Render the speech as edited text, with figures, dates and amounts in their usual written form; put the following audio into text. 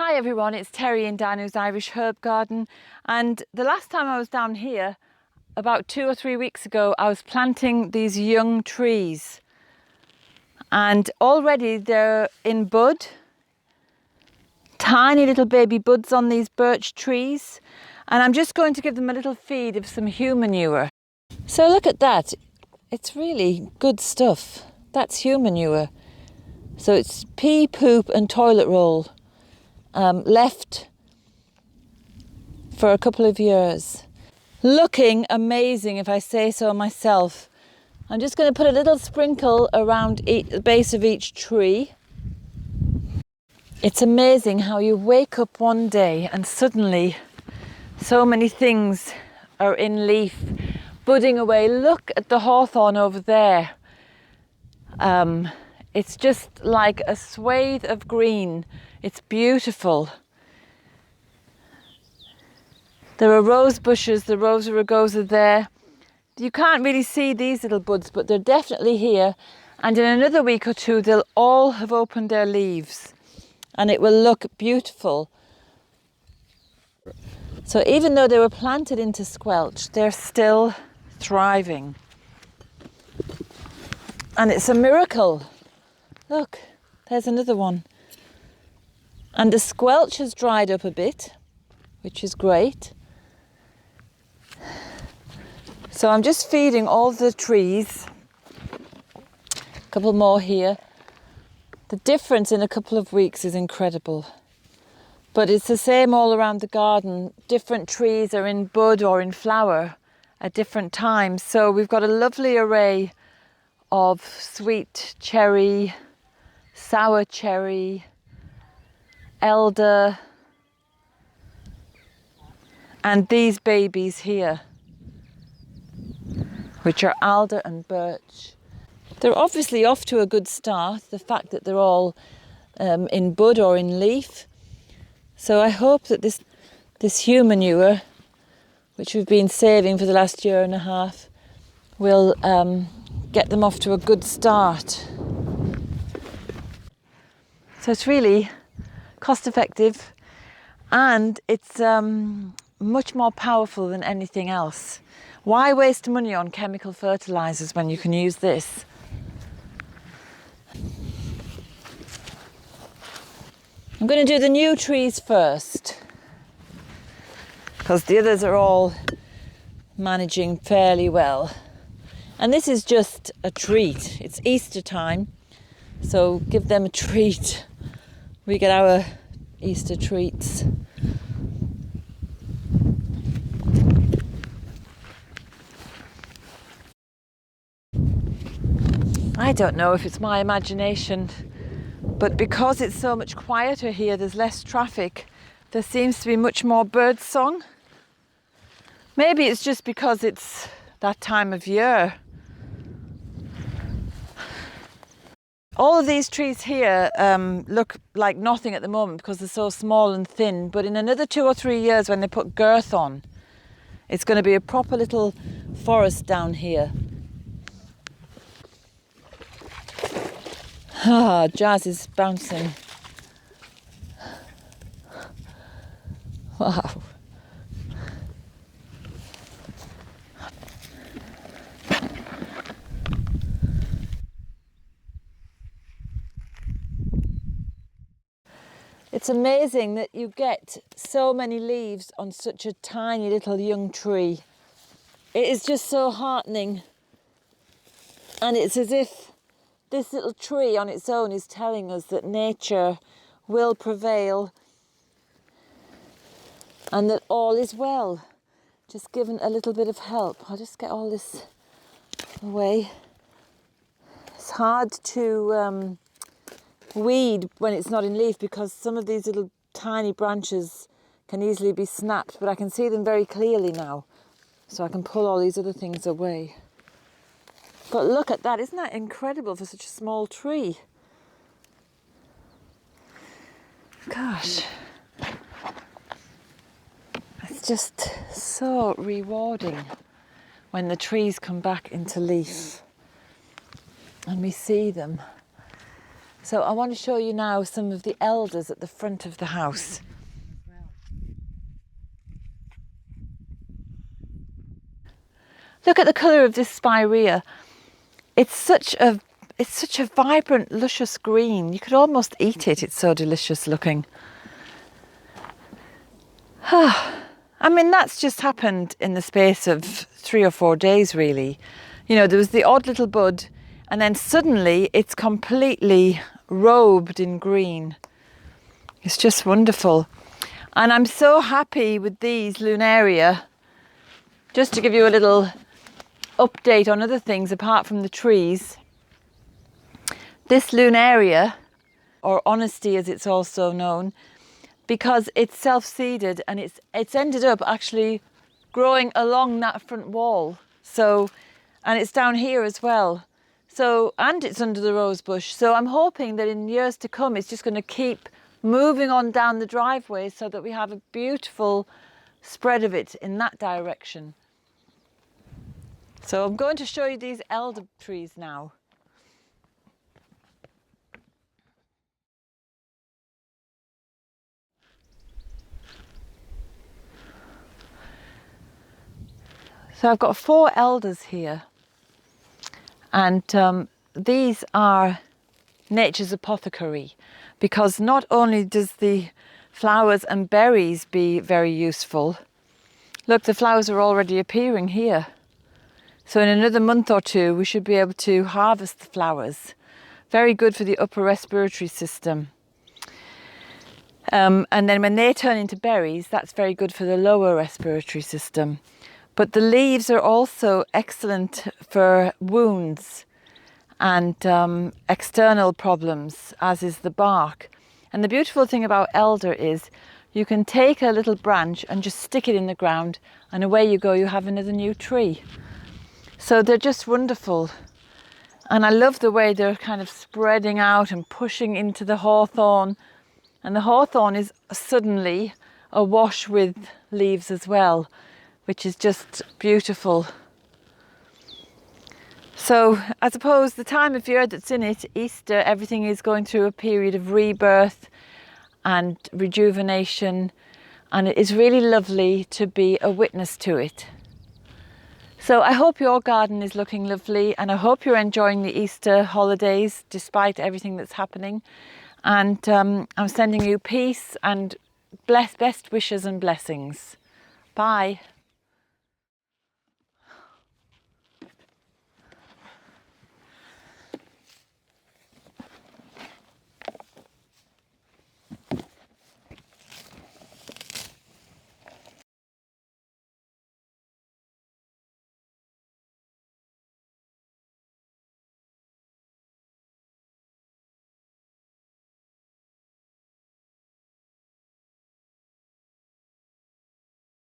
Hi everyone, it's Terry in Danu's Irish Herb Garden, and the last time I was down here, about 2 or 3 weeks ago, I was planting these young trees, and already they're in bud. Tiny little baby buds on these birch trees, and I'm just going to give them a little feed of some human manure. So look at that, it's really good stuff. That's human manure. So it's pea, poop and toilet roll. Left for a couple of years. Looking amazing, if I say so myself. I'm just going to put a little sprinkle around the base of each tree. It's amazing how you wake up one day and suddenly so many things are in leaf, budding away. Look at the hawthorn over there. It's just like a swathe of green. It's beautiful. There are rose bushes, the Rosa rugosa there. You can't really see these little buds, but they're definitely here. And in another week or two, they'll all have opened their leaves and it will look beautiful. So even though they were planted into squelch, they're still thriving. And it's a miracle. Look, there's another one. And the squelch has dried up a bit, which is great. So I'm just feeding all the trees. A couple more here. The difference in a couple of weeks is incredible. But it's the same all around the garden. Different trees are in bud or in flower at different times. So we've got a lovely array of sweet cherry, sour cherry, elder, and these babies here, which are alder and birch. They're obviously off to a good start, the fact that they're all in bud or in leaf. So I hope that this human manure, which we've been saving for the last year and a half, will get them off to a good start. So it's really cost effective, and it's much more powerful than anything else. Why waste money on chemical fertilizers when you can use this? I'm going to do the new trees first, because the others are all managing fairly well. And this is just a treat. It's Easter time, so give them a treat. We get our Easter treats. I don't know if it's my imagination, but because it's so much quieter here, there's less traffic, there seems to be much more bird song. Maybe it's just because it's that time of year. All of these trees here look like nothing at the moment because they're so small and thin, but in another 2 or 3 years when they put girth on, it's going to be a proper little forest down here. Ah, Jazz is bouncing. Wow. It's amazing that you get so many leaves on such a tiny little young tree. It is just so heartening. And it's as if this little tree on its own is telling us that nature will prevail and that all is well. Just given a little bit of help. I'll just get all this away. It's hard to weed when it's not in leaf because some of these little tiny branches can easily be snapped, but I can see them very clearly now, so I can pull all these other things away. But look at that, isn't that incredible for such a small tree? Gosh, it's just so rewarding when the trees come back into leaf and we see them. So I want to show you now some of the elders at the front of the house. Look at the colour of this spirea. It's such a vibrant, luscious green. You could almost eat it. It's so delicious looking. I mean, that's just happened in the space of 3 or 4 days, really. You know, there was the odd little bud, and then suddenly it's completely robed in green. It's just wonderful. And I'm so happy with these lunaria. Just to give you a little update on other things apart from the trees. This lunaria, or honesty as it's also known, because it's self-seeded and it's ended up actually growing along that front wall. So, and it's down here as well. So, and it's under the rose bush. So I'm hoping that in years to come, it's just going to keep moving on down the driveway so that we have a beautiful spread of it in that direction. So I'm going to show you these elder trees now. So I've got 4 elders here, and these are nature's apothecary, because not only does the flowers and berries be very useful. Look, the flowers are already appearing here. So in another month or 2, we should be able to harvest the flowers. Very good for the upper respiratory system. And then when they turn into berries, that's very good for the lower respiratory system. But the leaves are also excellent for wounds and external problems, as is the bark. And the beautiful thing about elder is you can take a little branch and just stick it in the ground, and away you go, you have another new tree. So they're just wonderful. And I love the way they're kind of spreading out and pushing into the hawthorn. And the hawthorn is suddenly awash with leaves as well, which is just beautiful. So I suppose the time of year that's in it, Easter, everything is going through a period of rebirth and rejuvenation, and it is really lovely to be a witness to it. So I hope your garden is looking lovely, and I hope you're enjoying the Easter holidays despite everything that's happening. And I'm sending you peace and best wishes and blessings. Bye.